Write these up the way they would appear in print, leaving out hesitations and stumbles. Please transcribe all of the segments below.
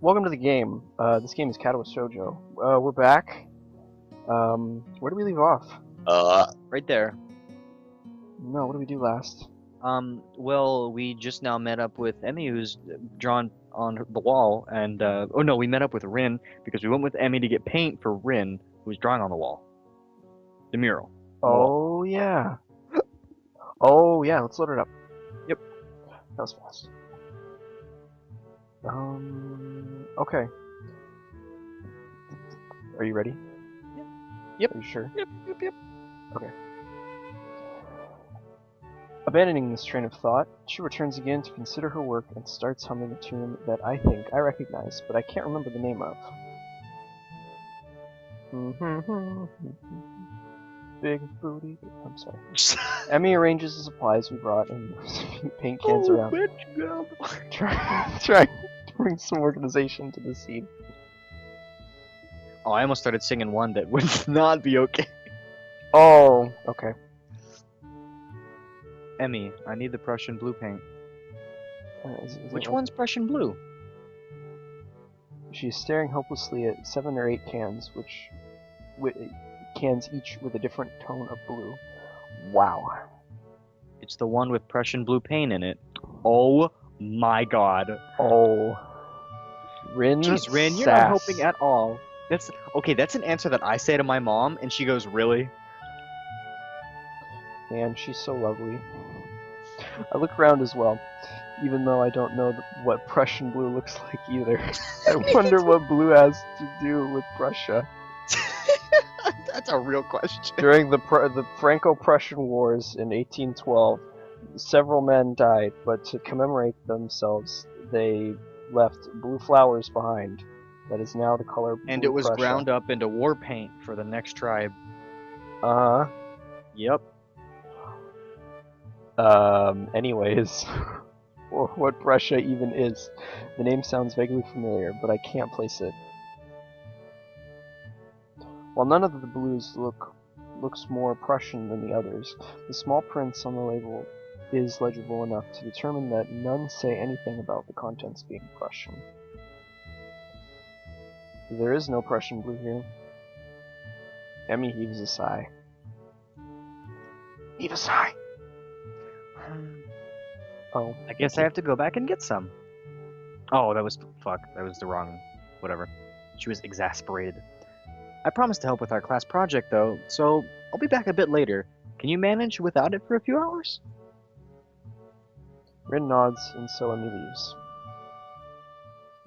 welcome to the game. This game is Katawa Shoujo. We're back. Where do we leave off? Right there. No, what did we do last? Well, we just now met up with Emmy, who's drawn on the wall, and oh no, we met up with Rin because we went with Emmy to get paint for Rin, who was drawing on the wall. The mural. Oh yeah. Oh yeah. Let's load it up. Yep. That was fast. Okay. Are you ready? Yep. Are you sure? Yep. Okay. Abandoning this train of thought, she returns again to consider her work and starts humming a tune that I think I recognize, but I can't remember the name of. Big booty. I'm sorry. Emmy arranges the supplies we brought and moves a few paint cans around, trying to bring some organization to the scene. Oh, I almost started singing one that would not be okay. Oh, okay. Emmy, I need the Prussian blue paint. Is Which one's Prussian blue? She's staring hopelessly at 7 or 8 cans, cans each with a different tone of blue. Wow. It's the one with Prussian blue paint in it. Oh my god. Oh. Rin, Jeez, Rin, you're not helping at all. That's an answer that I say to my mom, and she goes, "Really?" Man, she's so lovely. I look around as well, even though I don't know what Prussian blue looks like either. I wonder what blue has to do with Prussia. That's a real question. During the Franco Prussian Wars in 1812, several men died, but to commemorate themselves, they left blue flowers behind. That is now the color blue. And it was Prussia. ground up into war paint for the next tribe. Yep. Anyways, or what Prussia even is. The name sounds vaguely familiar, but I can't place it. While none of the blues looks more Prussian than the others, the small print on the label is legible enough to determine that none say anything about the contents being Prussian. There is no Prussian blue here. Emmy heaves a sigh. Heave a sigh! Oh. I guess I have to go back and get some. Oh, that was the wrong whatever. She was exasperated. I promised to help with our class project though, so I'll be back a bit later. Can you manage without it for a few hours? Rin nods and so Emmy leaves.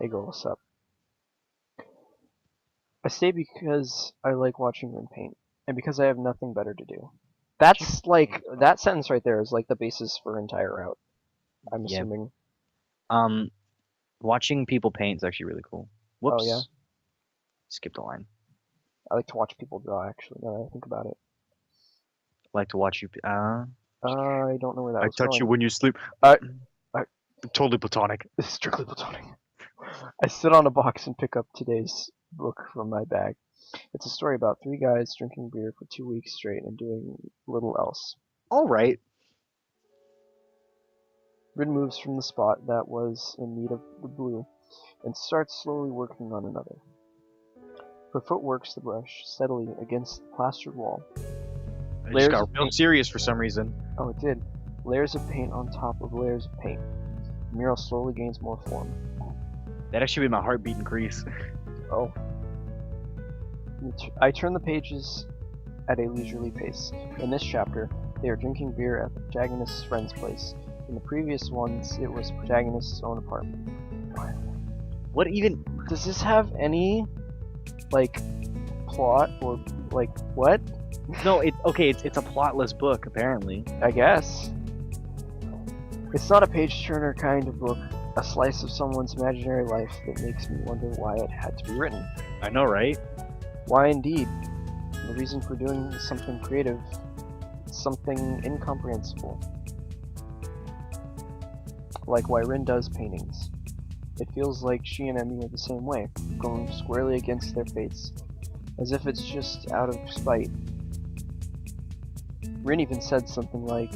Hey girl, what's up? I stay because I like watching Rin paint, and because I have nothing better to do. That's like, that sentence right there is like the basis for her entire route, I'm assuming. Watching people paint is actually really cool. Whoops. Oh yeah? Skipped a line. I like to watch people draw, actually, now that I think about it. Like to watch you. I don't know where that was I touch going. you when you sleep. I Totally platonic. This is strictly platonic. I sit on a box and pick up today's book from my bag. It's a story about 3 guys drinking beer for 2 weeks straight and doing little else. All right. Rin moves from the spot that was in need of the blue and starts slowly working on another. Her foot works the brush steadily against the plastered wall. I just got real serious for some reason. Oh, it did. Layers of paint on top of layers of paint. The mural slowly gains more form. That actually made my heartbeat increase. Oh. I turn the pages at a leisurely pace. In this chapter, they are drinking beer at the protagonist's friend's place. In the previous ones, it was the protagonist's own apartment. What even? Does this have any, like, plot or, like, what? No, it's a plotless book, apparently. I guess. It's not a page-turner kind of book, a slice of someone's imaginary life that makes me wonder why it had to be written. I know, right? Why indeed? The reason for doing something creative, something incomprehensible. Like why Rin does paintings. It feels like she and Emmy are the same way, going squarely against their fates, as if it's just out of spite. Rin even said something like,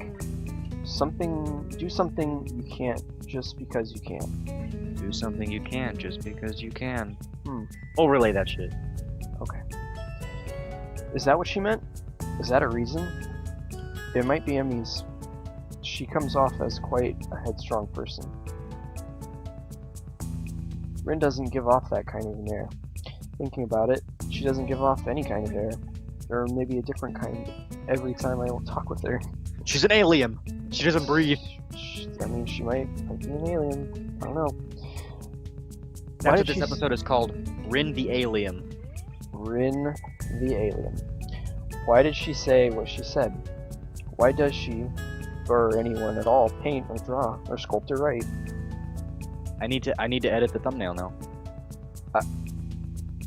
do something you can't just because you can. Do something you can just because you can. Hmm. Overlay that shit. Okay. Is that what she meant? Is that a reason? It might be Emmy's. She comes off as quite a headstrong person. Rin doesn't give off that kind of an air. Thinking about it, she doesn't give off any kind of air. Or maybe a different kind every time I talk with her. She's an alien. She doesn't breathe. I mean, she might be an alien. I don't know. That's what this episode is called. Rin the Alien. Rin the Alien. Why did she say what she said? Why does she, or anyone at all, paint or draw or sculpt or write? I need to edit the thumbnail now.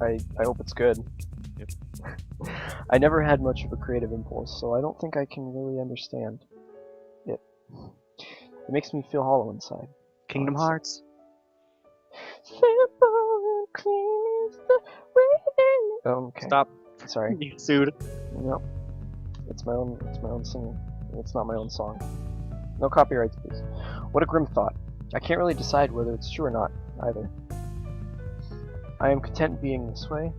I hope it's good. Yep. I never had much of a creative impulse, so I don't think I can really understand it. It makes me feel hollow inside. Kingdom Hearts. Simple and clean is the way. Okay. Stop. Sorry. You sued. Nope. It's my own singing. It's not my own song. No copyrights, please. What a grim thought. I can't really decide whether it's true or not, either. I am content being this way.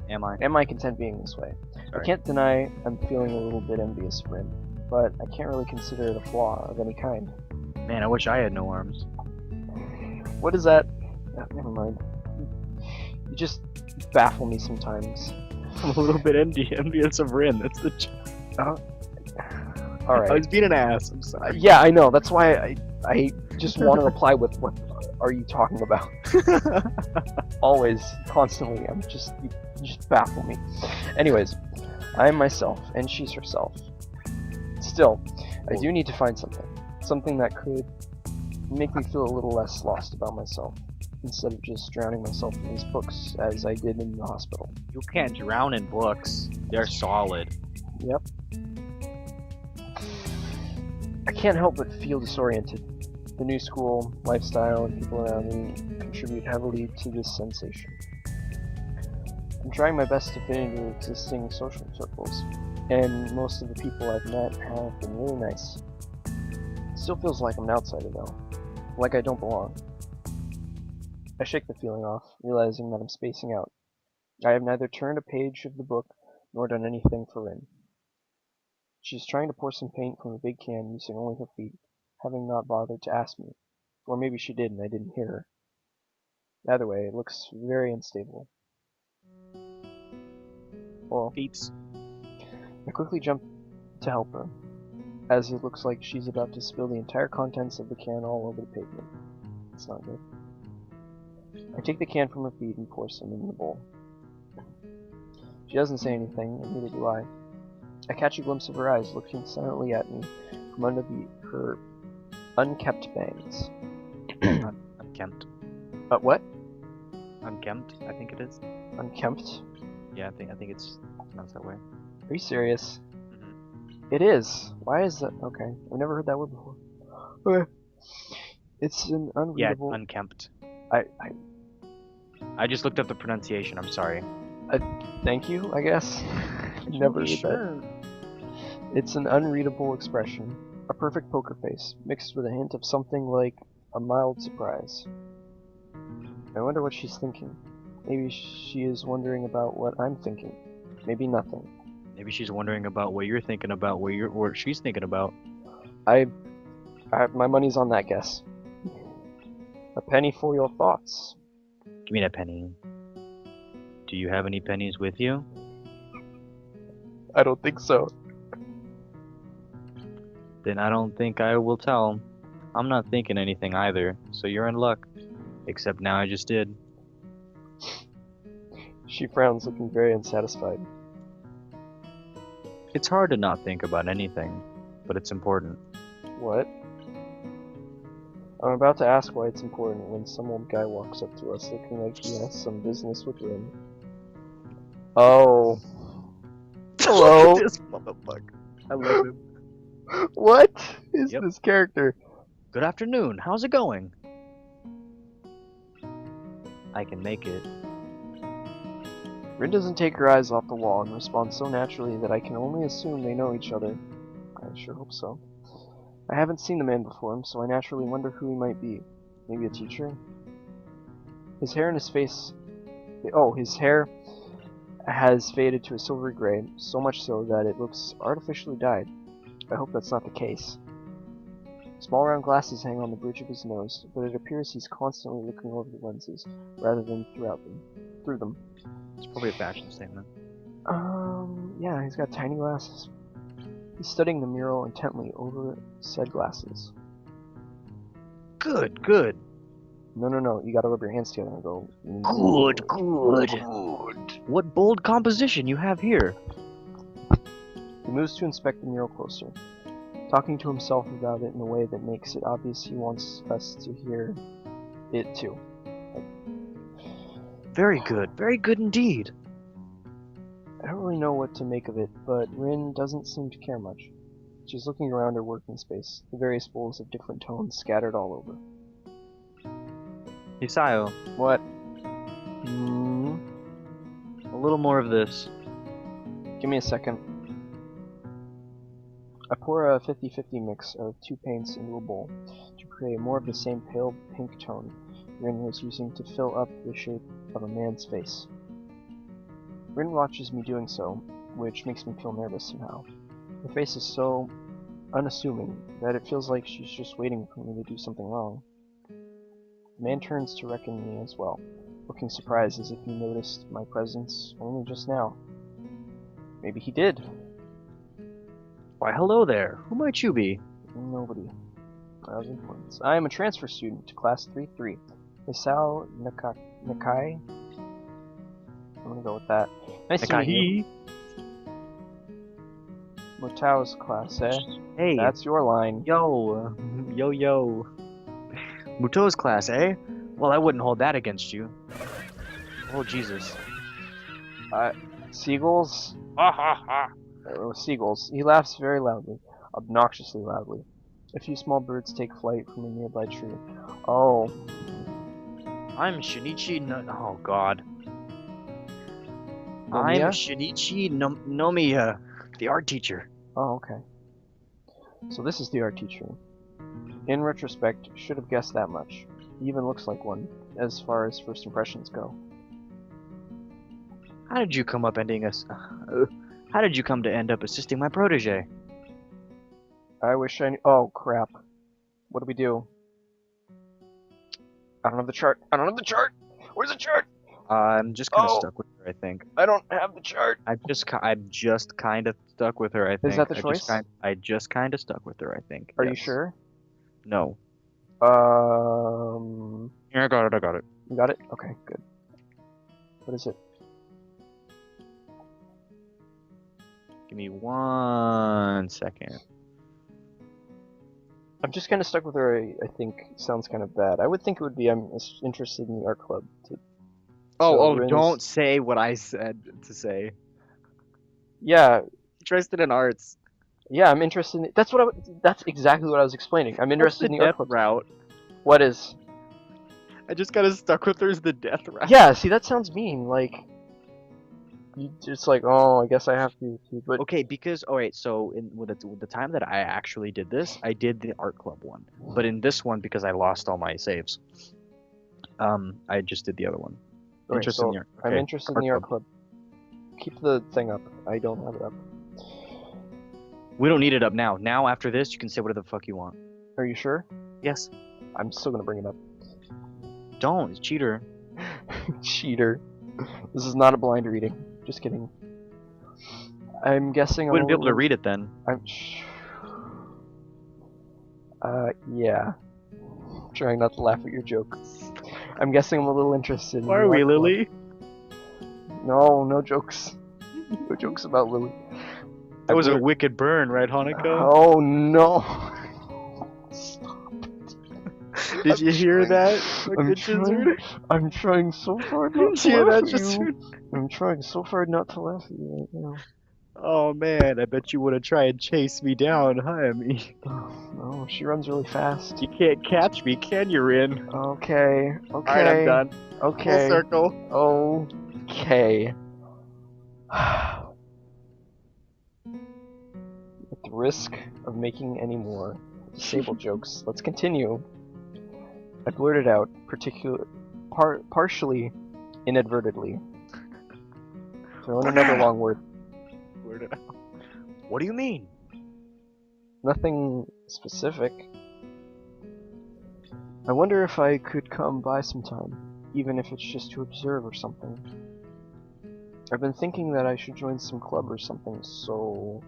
Am I? Am I content being this way? Sorry. I can't deny I'm feeling a little bit envious of Rin, but I can't really consider it a flaw of any kind. Man, I wish I had no arms. What is that? Never mind. You just baffle me sometimes. I'm a little bit envious of Rin. That's the. Alright. I was being an ass. I'm sorry. Yeah, I know. That's why I just want to reply with what are you talking about? Always, constantly. You just baffle me. Anyways, I am myself, and she's herself. Still, I do need to find something that could make me feel a little less lost about myself, instead of just drowning myself in these books as I did in the hospital. You can't drown in books. They're solid. Yep. I can't help but feel disoriented. The new school, lifestyle, and people around me contribute heavily to this sensation. I'm trying my best to fit into existing social circles, and most of the people I've met have been really nice. It still feels like I'm an outsider though, like I don't belong. I shake the feeling off, realizing that I'm spacing out. I have neither turned a page of the book, nor done anything for Rin. She's trying to pour some paint from a big can using only her feet, having not bothered to ask me. Or maybe she did and I didn't hear her. Either way, it looks very unstable. Well, Peeps. I quickly jump to help her, as it looks like she's about to spill the entire contents of the can all over the pavement. It's not good. I take the can from her feet and pour some in the bowl. She doesn't say anything, and neither do I. I catch a glimpse of her eyes looking silently at me from under her unkept bangs. Unkempt. What? Unkempt, I think it is. Unkempt? Yeah, I think it's pronounced that way. Are you serious? Mm-hmm. It is. Why is that? Okay, I've never heard that word before. Okay. It's an unreadable... Yeah, unkempt. I just looked up the pronunciation, I'm sorry. Thank you, I guess. Never read that. It's an unreadable expression. A perfect poker face, mixed with a hint of something like a mild surprise. I wonder what she's thinking. Maybe she is wondering about what I'm thinking. Maybe nothing. Maybe she's wondering about what you're thinking about, what she's thinking about. My money's on that guess. A penny for your thoughts. Give me that penny. Do you have any pennies with you? I don't think so. Then I don't think I will tell. I'm not thinking anything either, so you're in luck. Except now I just did. She frowns, looking very unsatisfied. It's hard to not think about anything, but it's important. What? I'm about to ask why it's important when some old guy walks up to us looking like he has some business with Rin. Oh. Hello? This motherfucker. I love him. What is this character? Good afternoon. How's it going? I can make it. Rin doesn't take her eyes off the wall and responds so naturally that I can only assume they know each other. I sure hope so. I haven't seen the man before, so I naturally wonder who he might be. Maybe a teacher? His hair and his face... Oh, his hair has faded to a silvery gray, so much so that it looks artificially dyed. I hope that's not the case. Small round glasses hang on the bridge of his nose, but it appears he's constantly looking over the lenses, rather than through them. It's probably a fashion statement. Yeah, he's got tiny glasses. He's studying the mural intently over said glasses. Good, good. No, you gotta rub your hands together and go... Good, good. What bold composition you have here. He moves to inspect the mural closer, talking to himself about it in a way that makes it obvious he wants us to hear it too. Very good indeed. I don't really know what to make of it, but Rin doesn't seem to care much. She's looking around her working space, the various bowls of different tones scattered all over. Hisao, What? a little more of this. Give me a second. I pour a 50-50 mix of two paints into a bowl to create more of the same pale pink tone Rin was using to fill up the shape of a man's face. Rin watches me doing so, which makes me feel nervous somehow. Her face is so unassuming that it feels like she's just waiting for me to do something wrong. The man turns to reckon me as well, looking surprised as if he noticed my presence only just now. Maybe he did. Why, hello there. Who might you be? Nobody. I am a transfer student to class 3-3. Hisao Nakai? I'm gonna go with that. Nice to meet you. Motao's class, eh? Hey. That's your line. Yo. Yo. Muto's class, eh? Well, I wouldn't hold that against you. Oh, Jesus. Seagulls? Ha ha ha. Seagulls. He laughs very loudly, obnoxiously loudly. A few small birds take flight from a nearby tree. Oh. I'm Shinichi oh god. Nomiya? I'm Shinichi Nomiya, the art teacher. Oh, okay. So this is the art teacher. In retrospect, should have guessed that much. He even looks like one, as far as first impressions go. How did you come up ending us? How did you come to end up assisting my protege? I wish I knew. Oh, crap. What do we do? I don't have the chart. Where's the chart? I'm just kind of stuck with her, I think. I don't have the chart. I'm just kind of stuck with her, I think. Is that the choice? I just kind of stuck with her, I think. Are you sure? No. Yeah, I got it. You got it? Okay, good. What is it? Give me 1 second. I'm just kind of stuck with her, I think sounds kind of bad. I would think it would be I'm interested in the art club. Don't say what I said to say. Yeah. Interested in arts. Yeah, I'm interested in... That's exactly what I was explaining. I'm interested in the art club. Route. What is? I just got stuck with her as the death route. Yeah, see, that sounds mean. Like... It's like, oh, I guess I have to, but... Okay, because, alright, so with the time that I actually did this, I did the art club one. But in this one, because I lost all my saves, I just did the other one. I'm interested in the art club. Keep the thing up. I don't have it up. We don't need it up now. Now, after this, you can say whatever the fuck you want. Are you sure? Yes. I'm still gonna bring it up. Don't, it's cheater. Cheater. This is not a blind reading. Just kidding. I'm guessing I wouldn't be able to read it then. Yeah. I'm trying not to laugh at your joke. I'm guessing I'm a little interested in Why are we, Lily? No, no jokes. No jokes about Lily. That was a wicked burn, right, Hanako? Oh no. Stop it. Did you hear that? I'm trying so hard not to laugh at you. I'm trying so hard not to laugh at you right now. Oh man, I bet you would have tried and chase me down, huh, Emmy? Oh, no, she runs really fast. You can't catch me, can you, Rin? Okay. Alright, I'm done. Okay. Full circle. Okay. At the risk of making any more disabled jokes, let's continue. I blurted out, partially inadvertently. Throw in another long word. Blurted out. What do you mean? Nothing specific. I wonder if I could come by sometime, even if it's just to observe or something. I've been thinking that I should join some club or something, so...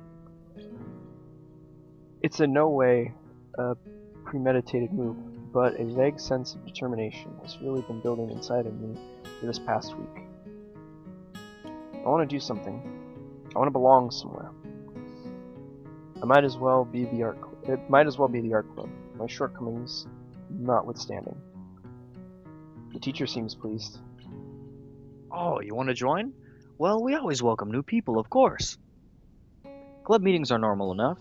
It's in no way a premeditated move, but a vague sense of determination has really been building inside of me for this past week. I want to do something. I want to belong somewhere. It might as well be the art club, my shortcomings notwithstanding. The teacher seems pleased. Oh, you want to join? Well, we always welcome new people, of course. Club meetings are normal enough.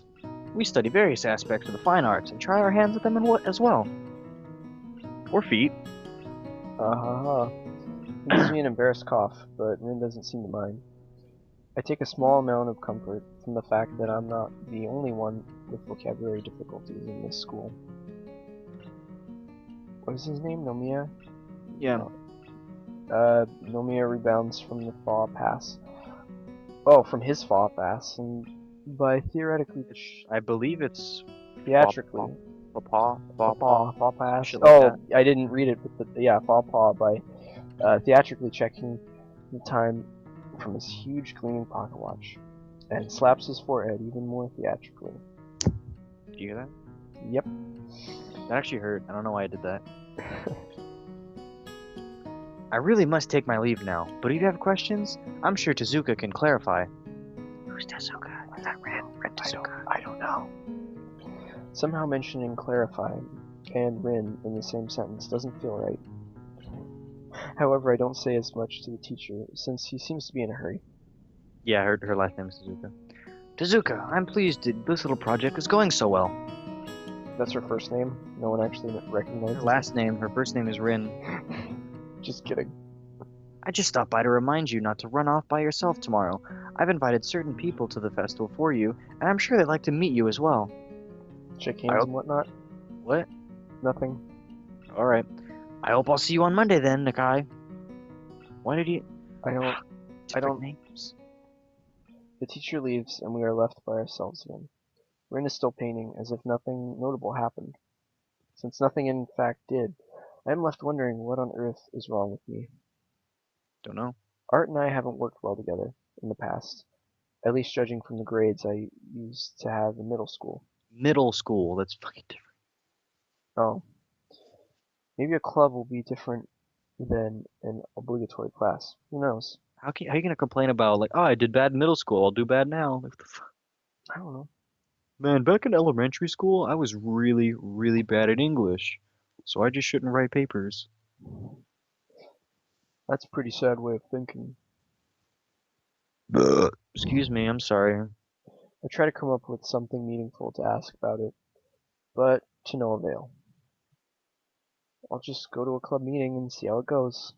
We study various aspects of the fine arts and try our hands at them as well. Or feet. It gives me an embarrassed cough, but Rin doesn't seem to mind. I take a small amount of comfort from the fact that I'm not the only one with vocabulary difficulties in this school. What is his name? Nomiya? Yeah. Nomiya rebounds from the fall pass. Oh, from his fall pass, and by theoretically... I believe it's... Theatrically. Fall pass. Shit like that. I didn't read it, but fall paw by theatrically checking the time from his huge gleaming pocket watch, and slaps his forehead even more theatrically. Do you hear that? Yep. That actually hurt. I don't know why I did that. I really must take my leave now, but if you have questions, I'm sure Tezuka can clarify. Who's Tezuka? Is that Ren Tezuka? I don't know. Somehow mentioning clarify and Rin in the same sentence doesn't feel right. However, I don't say as much to the teacher, since he seems to be in a hurry. Yeah, her last name is Tezuka. Tezuka, I'm pleased this little project is going so well. That's her first name? No one actually recognizes Her last name, her first name is Rin. Just kidding. I just stopped by to remind you not to run off by yourself tomorrow. I've invited certain people to the festival for you, and I'm sure they'd like to meet you as well. Shake hands and whatnot? What? Nothing. Alright. I hope I'll see you on Monday then, Nakai. Why did you... I don't... names. The teacher leaves, and we are left by ourselves again. Rin is still painting, as if nothing notable happened. Since nothing in fact did, I am left wondering what on earth is wrong with me. Don't know. Art and I haven't worked well together in the past, at least judging from the grades I used to have in middle school. Middle school, that's fucking different. Oh. Maybe a club will be different than an obligatory class. Who knows? How are you gonna complain about, like, oh, I did bad in middle school, I'll do bad now? Like, what the fuck? I don't know. Man, back in elementary school, I was really, really bad at English, so I just shouldn't write papers. That's a pretty sad way of thinking. Excuse me, I'm sorry. I try to come up with something meaningful to ask about it, but to no avail. I'll just go to a club meeting and see how it goes.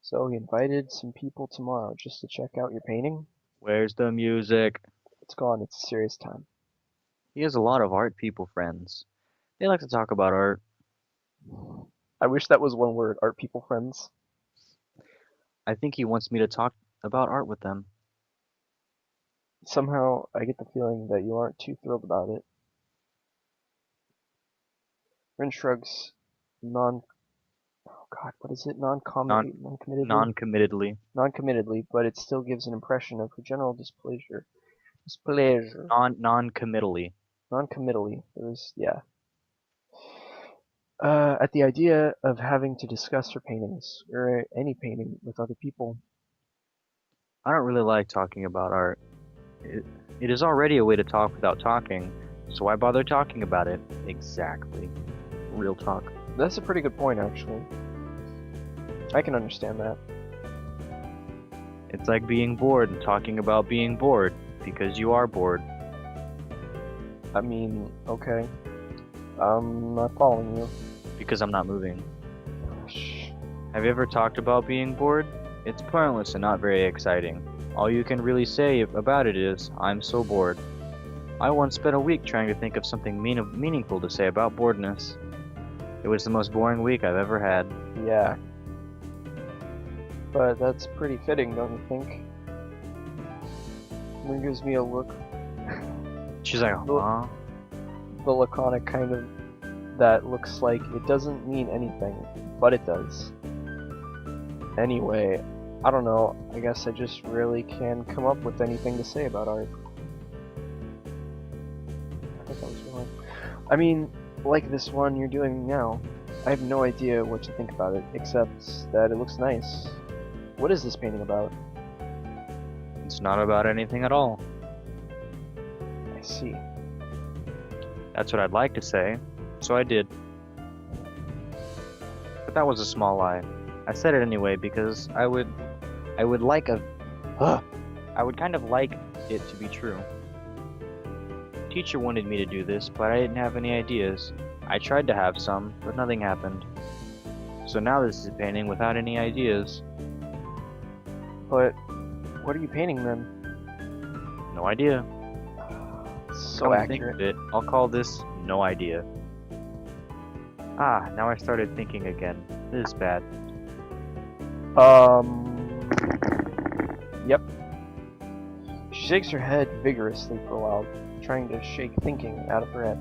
So he invited some people tomorrow just to check out your painting? Where's the music? It's gone, it's a serious time. He has a lot of art people friends. They like to talk about art. I wish that was one word, art people friends. I think he wants me to talk about art with them. Somehow, I get the feeling that you aren't too thrilled about it. Rin shrugs Non-committedly. Non-committedly, but it still gives an impression of her general displeasure. Non-committally. Non-committally. At the idea of having to discuss her paintings, or any painting, with other people. I don't really like talking about art. It is already a way to talk without talking, so why bother talking about it? Exactly. Real talk. That's a pretty good point, actually. I can understand that. It's like being bored and talking about being bored, because you are bored. I mean, okay. I'm not following you. Because I'm not moving. Shh. Have you ever talked about being bored? It's pointless and not very exciting. All you can really say about it is, I'm so bored. I once spent a week trying to think of something meaningful to say about boredness. It was the most boring week I've ever had. Yeah. But that's pretty fitting, don't you think? Rin gives me a look, She's like, huh? the laconic kind of that looks like it doesn't mean anything, but it does. Anyway, I don't know, I guess I just really can't come up with anything to say about art. I think I was wrong. I mean, like this one you're doing now, I have no idea what to think about it, except that it looks nice. What is this painting about? It's not about anything at all. I see. That's what I'd like to say, so I did. But that was a small lie. I said it anyway because I would like I would kind of like it to be true. Teacher wanted me to do this, but I didn't have any ideas. I tried to have some, but nothing happened. So now this is a painting without any ideas. But what are you painting then? No idea. So Come to think accurate. of it, I'll call this no idea. Ah, now I started thinking again. This is bad. Yep. She shakes her head vigorously for a while, trying to shake thinking out of her head.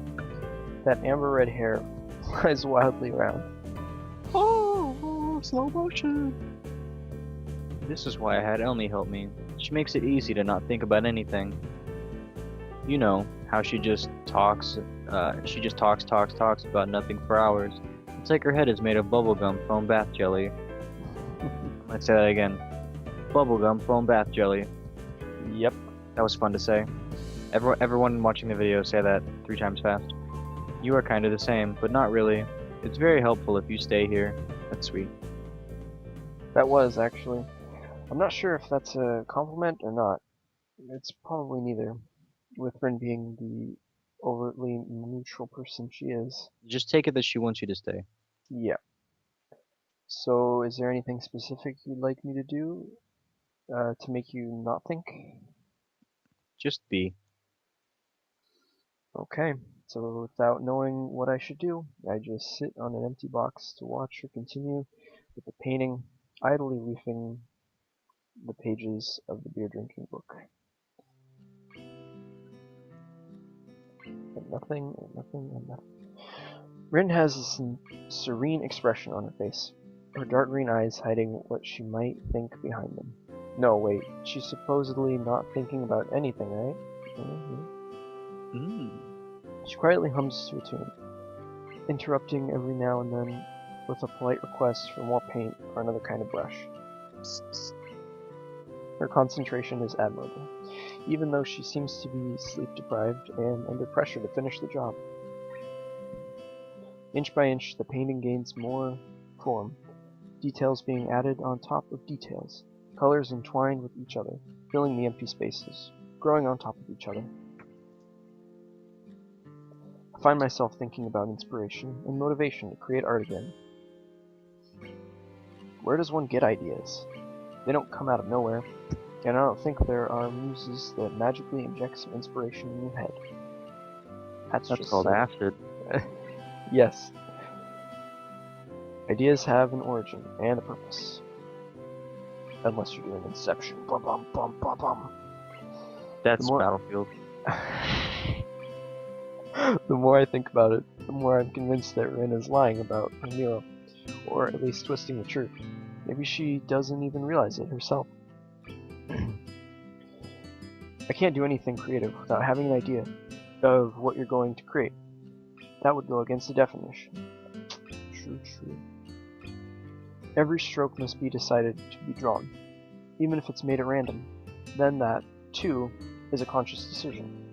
That amber red hair flies wildly around. Oh, slow motion. This is why I had Elmi help me. She makes it easy to not think about anything. You know, how she just talks about nothing for hours. It's like her head is made of bubblegum foam bath jelly. Let's say that again. Bubblegum foam bath jelly. Yep. That was fun to say. Everyone watching the video say that 3 times fast. You are kind of the same, but not really. It's very helpful if you stay here. That's sweet. That was, actually. I'm not sure if that's a compliment or not. It's probably neither, with Rin being the overtly neutral person she is. Just take it that she wants you to stay. Yeah. So, is there anything specific you'd like me to do to make you not think? Just be. Okay. So, without knowing what I should do, I just sit on an empty box to watch her continue with the painting, idly leafing the pages of the beer drinking book. And nothing, and nothing, and nothing. Rin has a serene expression on her face, her dark green eyes hiding what she might think behind them. No, wait, she's supposedly not thinking about anything, right? She quietly hums to a tune, interrupting every now and then with a polite request for more paint or another kind of brush. Her concentration is admirable, even though she seems to be sleep-deprived and under pressure to finish the job. Inch by inch, the painting gains more form, details being added on top of details, colors entwined with each other, filling the empty spaces, growing on top of each other. I find myself thinking about inspiration and motivation to create art again. Where does one get ideas? They don't come out of nowhere, and I don't think there are muses that magically inject some inspiration in your head. That's just called so. acid. Yes. Ideas have an origin and a purpose. Unless you're doing Inception. Bum bum bum bum bum. That's Battlefield. The more I think about it, the more I'm convinced that Rin is lying about Ramiro, or at least twisting the truth. Maybe she doesn't even realize it herself. I can't do anything creative without having an idea of what you're going to create. That would go against the definition. True. Every stroke must be decided to be drawn, even if it's made at random. Then that, too, is a conscious decision.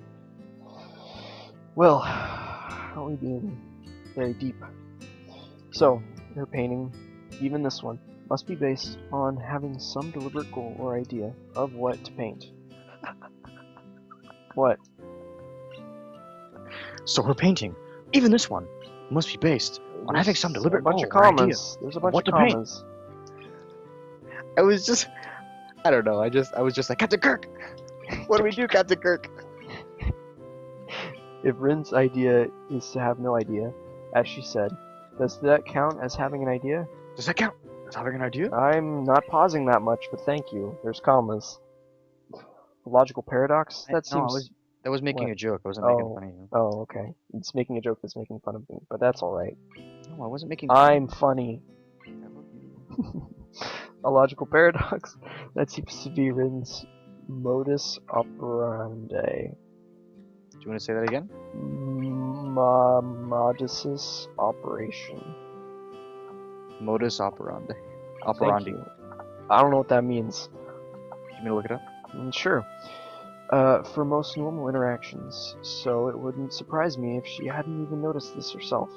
Well, aren't we being very deep? So, her painting, even this one, must be based on having some deliberate goal or idea of what to paint. What? So her painting, even this one, must be based on having some deliberate bunch of goal or idea. commas. There's a bunch what of to paint. commas. I don't know, I was just like, Captain Kirk! What do we do, Captain Kirk? If Rin's idea is to have no idea, as she said, Does that count as having an idea? Does that count as having an idea? I'm not pausing that much, but thank you. There's commas. Logical paradox? That No, seems... I was making What? a joke. I wasn't making fun of you. Oh, okay. It's making a joke that's making fun of me, but that's alright. No, I wasn't making. I'm funny. I love you. A logical paradox? That seems to be Rin's modus operandi. Do you want to say that again? Modus operation. Modus operandi. Thank Operandi. you. I don't know what that means. Do you want me to look it up? Sure. For most normal interactions, so it wouldn't surprise me if she hadn't even noticed this herself.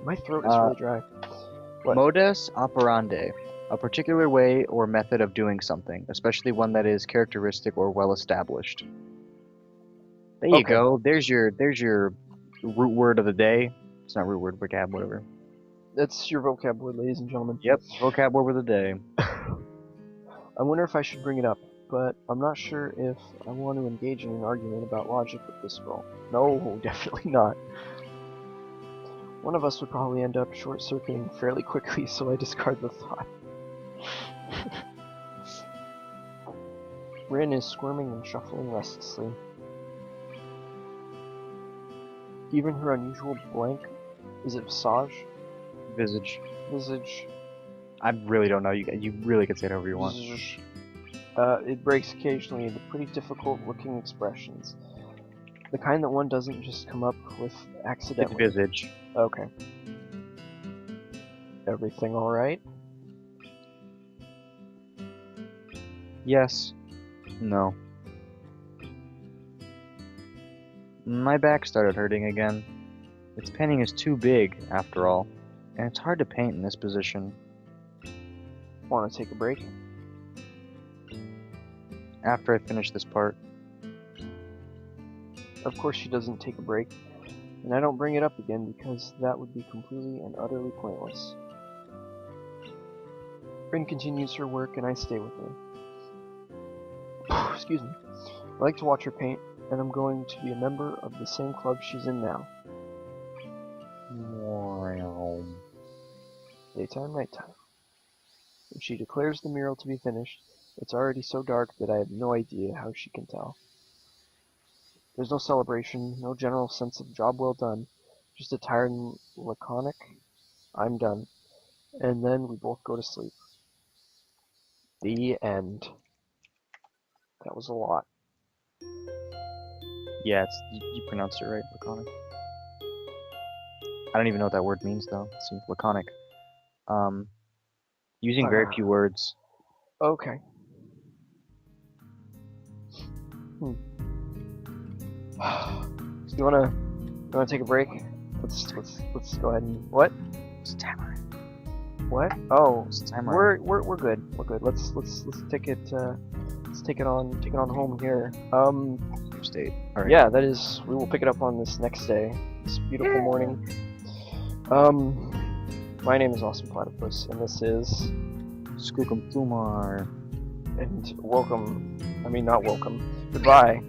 My throat is really dry. What? Modus operandi. A particular way or method of doing something, especially one that is characteristic or well established. There you Okay. go. There's your root word of the day. It's not root word, vocab, whatever. That's your vocab word, ladies and gentlemen. Yep, vocab word of the day. I wonder if I should bring it up, but I'm not sure if I want to engage in an argument about logic with this girl. No, definitely not. One of us would probably end up short-circuiting fairly quickly, so I discard the thought. Rin is squirming and shuffling restlessly. Even her unusual blank, is it visage? Visage. Visage. I really don't know. You really could say it however you want. It breaks occasionally into pretty difficult-looking expressions. The kind that one doesn't just come up with accidentally. It's visage. Okay. Everything alright? Yes. No. My back started hurting again. Its painting is too big, after all, and it's hard to paint in this position. Want to take a break? After I finish this part. Of course she doesn't take a break, and I don't bring it up again because that would be completely and utterly pointless. Rin continues her work and I stay with her. Excuse me. I like to watch her paint, and I'm going to be a member of the same club she's in now. Daytime, nighttime. When she declares the mural to be finished, it's already so dark that I have no idea how she can tell. There's no celebration, no general sense of job well done, just a tired and laconic, I'm done. And then we both go to sleep. The end. That was a lot. Yeah, you pronounced it right, laconic. I don't even know what that word means though. It seems laconic. Using very few words. Okay. You wanna take a break? Let's go ahead and what? It's timer. What? Oh, It's timer. we're good. We're good. Let's take it on home here. State. All right. Yeah, that is. We will pick it up on this next day. This beautiful morning. My name is Awesome Platypus, and this is. Skookum Plumar. And welcome. I mean, not welcome. Goodbye.